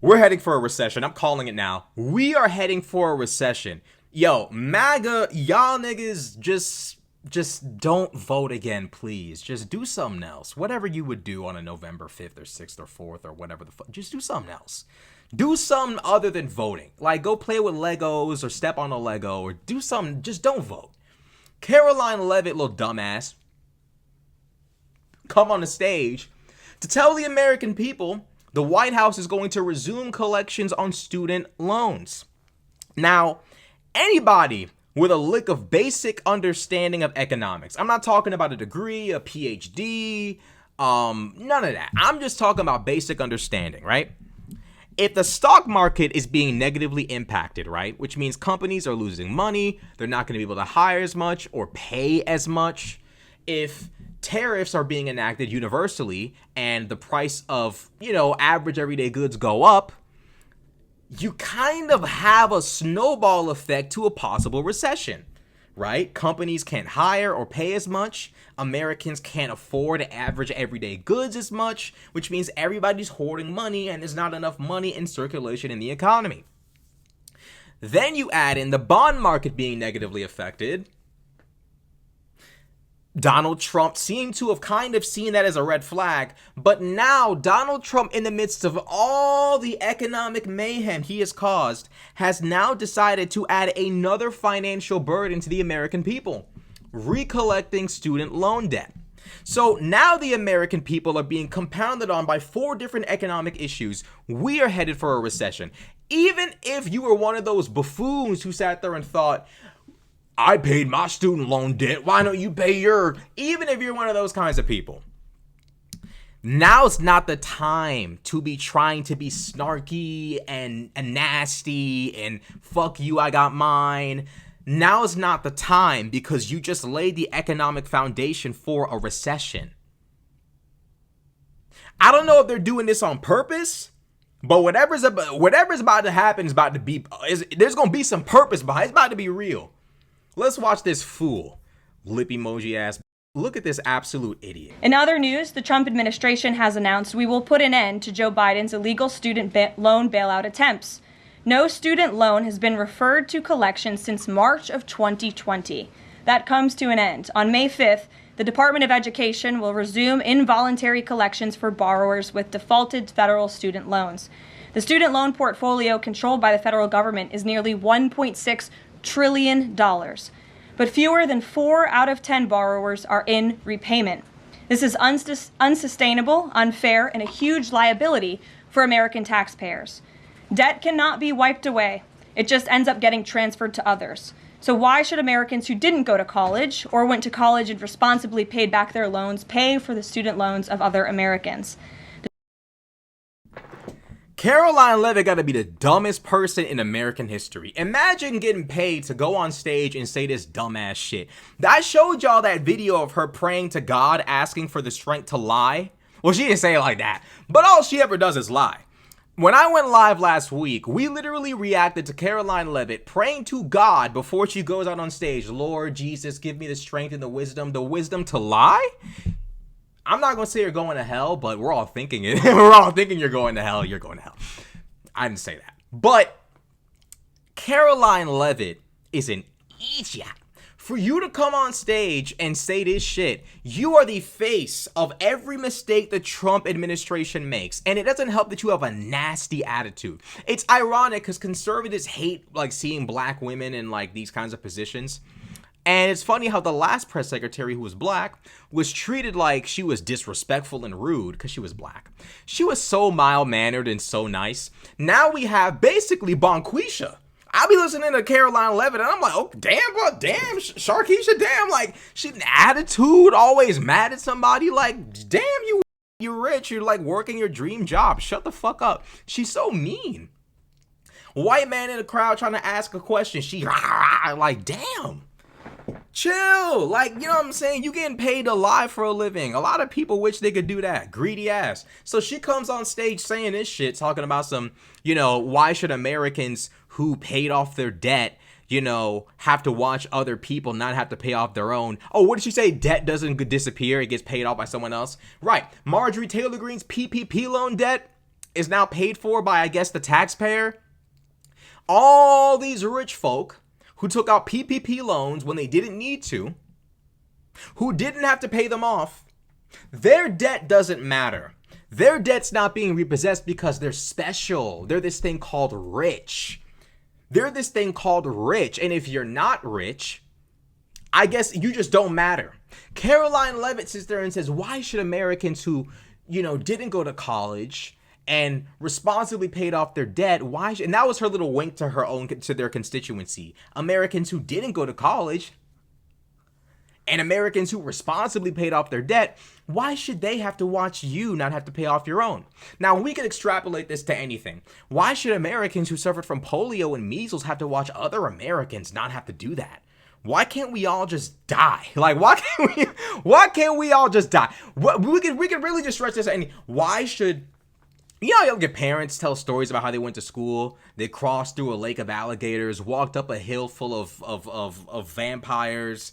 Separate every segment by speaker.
Speaker 1: We're heading for a recession. I'm calling it now. We are heading for a recession. Yo, MAGA, y'all niggas just don't vote again, please. Just do something else. Whatever you would do on a November 5th or 6th or 4th or whatever the fuck. Just do something else. Do something other than voting. Like, go play with Legos or step on a Lego or do something. Just don't vote. Caroline Leavitt, little dumbass, come on the stage to tell the American people the White House is going to resume collections on student loans. Now, anybody with a lick of basic understanding of economics, I'm not talking about a degree, a PhD, none of that. I'm just talking about basic understanding, right? If the stock market is being negatively impacted, right, which means companies are losing money, they're not going to be able to hire as much or pay as much. If tariffs are being enacted universally and the price of, average everyday goods go up, you kind of have a snowball effect to a possible recession, right? Companies can't hire or pay as much. Americans can't afford average everyday goods as much, which means everybody's hoarding money and there's not enough money in circulation in the economy. Then you add in the bond market being negatively affected. Donald Trump seemed to have kind of seen that as a red flag, but now Donald Trump, in the midst of all the economic mayhem he has caused, has now decided to add another financial burden to the American people, recollecting student loan debt. So now the American people are being compounded on by 4 different economic issues. We are headed for a recession. Even if you were one of those buffoons who sat there and thought, I paid my student loan debt, why don't you pay your? Even if you're one of those kinds of people, now's not the time to be trying to be snarky and nasty and fuck you, I got mine. Now's not the time because you just laid the economic foundation for a recession. I don't know if they're doing this on purpose, but whatever's about to happen is about to be, there's going to be some purpose behind it. It's about to be real. Let's watch this fool. Lip emoji ass. Look at this absolute idiot.
Speaker 2: In other news, the Trump administration has announced we will put an end to Joe Biden's illegal student loan bailout attempts. No student loan has been referred to collection since March of 2020. That comes to an end. On May 5th, the Department of Education will resume involuntary collections for borrowers with defaulted federal student loans. The student loan portfolio controlled by the federal government is nearly $1.6 trillion, but fewer than 4 out of 10 borrowers are in repayment. This is unsustainable, unfair, and a huge liability for American taxpayers. Debt cannot be wiped away. It just ends up getting transferred to others. So why should Americans who didn't go to college or went to college and responsibly paid back their loans pay for the student loans of other Americans?
Speaker 1: Caroline Leavitt got to be the dumbest person in American history. Imagine getting paid to go on stage and say this dumbass shit. I showed y'all that video of her praying to God, asking for the strength to lie. Well, she didn't say it like that, but all she ever does is lie. When I went live last week, we literally reacted to Caroline Leavitt praying to God before she goes out on stage. Lord Jesus, give me the strength and the wisdom to lie? I'm not going to say you're going to hell, but we're all thinking it. We're all thinking you're going to hell. You're going to hell. I didn't say that. But Caroline Leavitt is an idiot. For you to come on stage and say this shit, you are the face of every mistake the Trump administration makes. And it doesn't help that you have a nasty attitude. It's ironic because conservatives hate seeing black women in these kinds of positions. And it's funny how the last press secretary, who was black, was treated like she was disrespectful and rude because she was black. She was so mild-mannered and so nice. Now we have basically Bonquisha. I'll be listening to Caroline Leavitt and I'm like, oh, damn, Sharkeisha, damn, she's an attitude, always mad at somebody. Damn, you're rich, you're working your dream job. Shut the fuck up. She's so mean. White man in the crowd trying to ask a question. She damn. Chill. You know what I'm saying? You getting paid to lie for a living. A lot of people wish they could do that. Greedy ass. So she comes on stage saying this shit, talking about some, why should Americans who paid off their debt, have to watch other people not have to pay off their own. Oh, what did she say? Debt doesn't disappear. It gets paid off by someone else. Right. Marjorie Taylor Greene's PPP loan debt. is now paid for by, I guess, the taxpayer. All these rich folk who took out PPP loans when they didn't need to, who didn't have to pay them off, their debt doesn't matter. Their debt's not being repossessed because they're special. They're this thing called rich. They're this thing called rich. And if you're not rich, I guess you just don't matter. Caroline Levitt sits there and says, why should Americans who, didn't go to college and responsibly paid off their debt, and that was her little wink to their constituency. Americans who didn't go to college and Americans who responsibly paid off their debt, why should they have to watch you not have to pay off your own? Now, we can extrapolate this to anything. Why should Americans who suffered from polio and measles have to watch other Americans not have to do that? Why can't we all just die? Like, why can't we all just die? We can really just stretch this. Why should, you'll get parents tell stories about how they went to school, they crossed through a lake of alligators, walked up a hill full of vampires,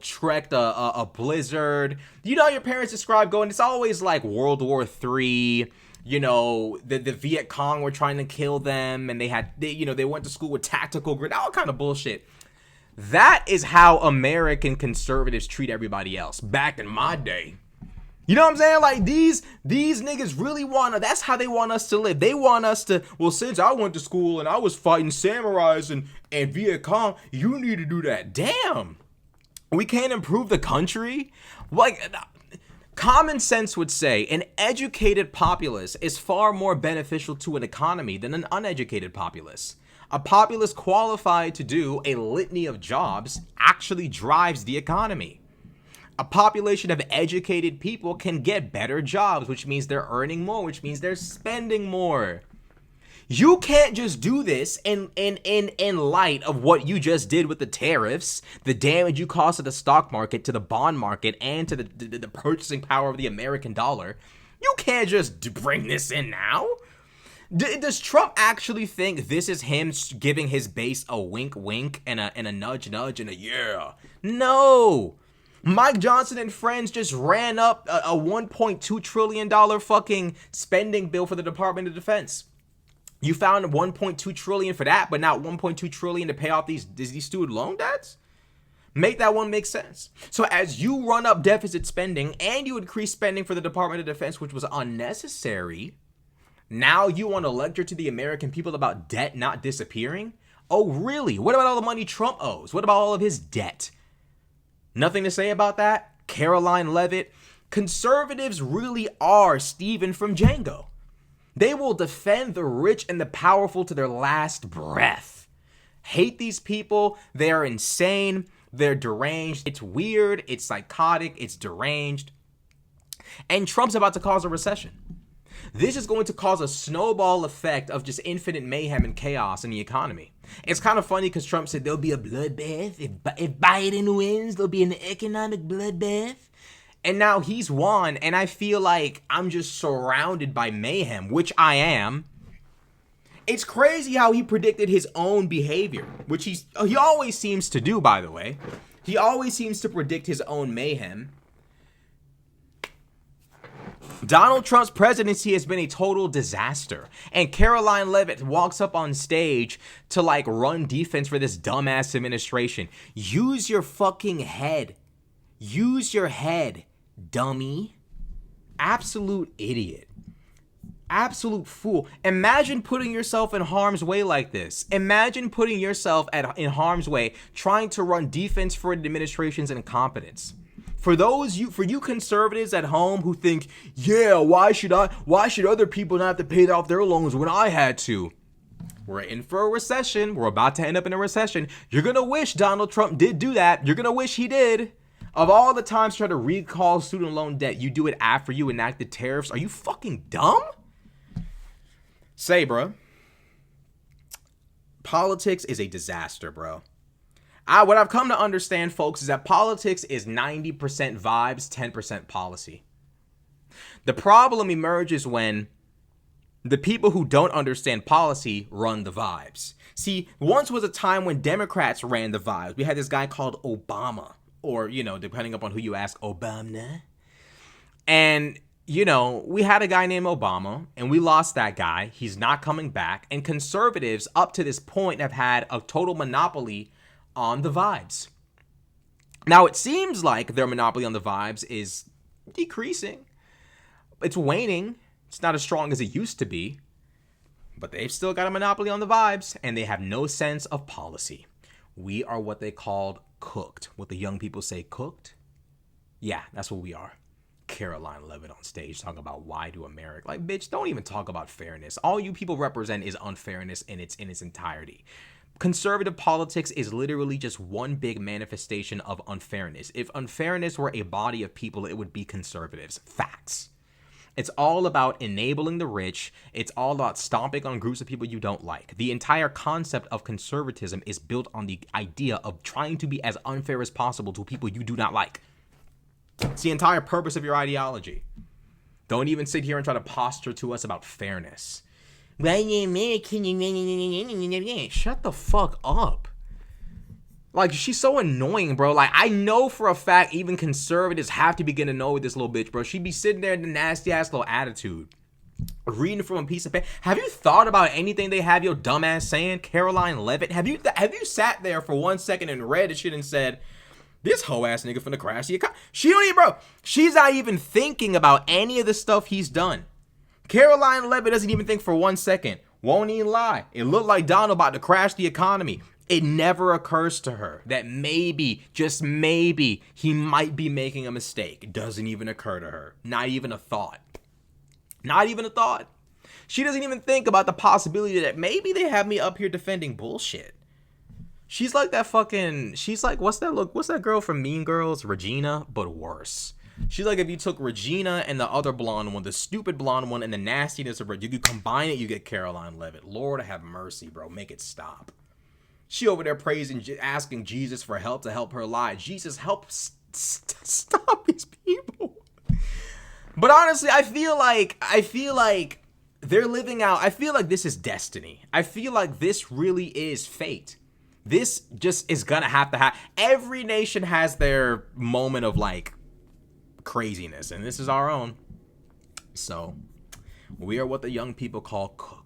Speaker 1: trekked a blizzard. Your parents describe going, it's always like World War III. The Viet Cong were trying to kill them, and they went to school with tactical grit, all kind of bullshit. That is how American conservatives treat everybody else back in my day. You know what I'm saying? Like, these niggas really that's how they want us to live. They want us to, well, since I went to school and I was fighting samurais and Viet Cong, you need to do that. Damn. We can't improve the country? Like, common sense would say an educated populace is far more beneficial to an economy than an uneducated populace. A populace qualified to do a litany of jobs actually drives the economy. A population of educated people can get better jobs, which means they're earning more, which means they're spending more. You can't just do this in light of what you just did with the tariffs, the damage you caused to the stock market, to the bond market, and to the purchasing power of the American dollar. You can't just bring this in now. Does Trump actually think this is him giving his base a wink wink and a nudge nudge and a yeah? No. Mike Johnson and friends just ran up a $1.2 trillion fucking spending bill for the Department of Defense. You found $1.2 trillion for that, but not $1.2 trillion to pay off these student loan debts? Make that one make sense. So as you run up deficit spending and you increase spending for the Department of Defense, which was unnecessary, now you want to lecture to the American people about debt not disappearing? Oh, really? What about all the money Trump owes? What about all of his debt? Nothing to say about that? Caroline Levitt? Conservatives really are Steven from Django. They will defend the rich and the powerful to their last breath. Hate these people. They are insane. They're deranged. It's weird. It's psychotic. It's deranged. And Trump's about to cause a recession. This is going to cause a snowball effect of just infinite mayhem and chaos in the economy. It's kind of funny because Trump said there'll be a bloodbath. If Biden wins, there'll be an economic bloodbath. And now he's won, and I feel like I'm just surrounded by mayhem, which I am. It's crazy how he predicted his own behavior, which he always seems to do, by the way. He always seems to predict his own mayhem. Donald Trump's presidency has been a total disaster. And Caroline Levitt walks up on stage to run defense for this dumbass administration. Use your fucking head. Use your head, dummy. Absolute idiot. Absolute fool. Imagine putting yourself in harm's way like this. Imagine putting yourself in harm's way trying to run defense for an administration's incompetence. For you conservatives at home who think, yeah, why should other people not have to pay off their loans when I had to? We're in for a recession. We're about to end up in a recession. You're going to wish Donald Trump did do that. You're going to wish he did. Of all the times to try to recall student loan debt, you do it after you enact the tariffs. Are you fucking dumb? Say, bro. Politics is a disaster, bro. What I've come to understand, folks, is that politics is 90% vibes, 10% policy. The problem emerges when the people who don't understand policy run the vibes. See, once was a time when Democrats ran the vibes. We had this guy called Obama, or, depending upon who you ask, Obama. And, you know, we had a guy named Obama and we lost that guy. He's not coming back. And conservatives up to this point have had a total monopoly on the vibes. Now, it seems like their monopoly on the vibes is decreasing. It's waning. It's not as strong as it used to be. But they've still got a monopoly on the vibes, and they have no sense of policy. We are what they called cooked. What the young people say, cooked? Yeah, that's what we are. Caroline Levitt on stage talking about why do America. Like, bitch, don't even talk about fairness. All you people represent is unfairness in its entirety. Conservative politics is literally just one big manifestation of unfairness. If unfairness were a body of people, it would be conservatives. Facts. It's all about enabling the rich. It's all about stomping on groups of people you don't like. The entire concept of conservatism is built on the idea of trying to be as unfair as possible to people you do not like. It's the entire purpose of your ideology. Don't even sit here and try to posture to us about fairness. Shut the fuck up. Like, she's so annoying, bro. Like, I know for a fact even conservatives have to begin to know this little bitch, bro. She'd be sitting there in the nasty-ass little attitude, reading from a piece of paper. Have you thought about anything they have your dumbass saying, Caroline Levitt? Have you sat there for 1 second and read this shit and said, this hoe-ass nigga finna crash the economy? She don't even, bro. She's not even thinking about any of the stuff he's done. Caroline Levitt doesn't even think for 1 second. Won't even lie. It looked like Donald about to crash the economy. It never occurs to her that maybe, just maybe, he might be making a mistake. It doesn't even occur to her. Not even a thought. Not even a thought. She doesn't even think about the possibility that maybe they have me up here defending bullshit. She's like that fucking, she's like, what's that girl from Mean Girls? Regina, but worse. She's like if you took Regina and the other blonde one, the stupid blonde one, and the nastiness of her, you could combine it, you get Caroline Levitt. Lord have mercy, bro. Make it stop. She over there praising, asking Jesus for help to help her lie. Jesus, help stop these people. But honestly, I feel like they're living out. I feel like this is destiny. I feel like this really is fate. This just is gonna have to happen. Every nation has their moment of like craziness, and this is our own. So we are what the young people call cooked.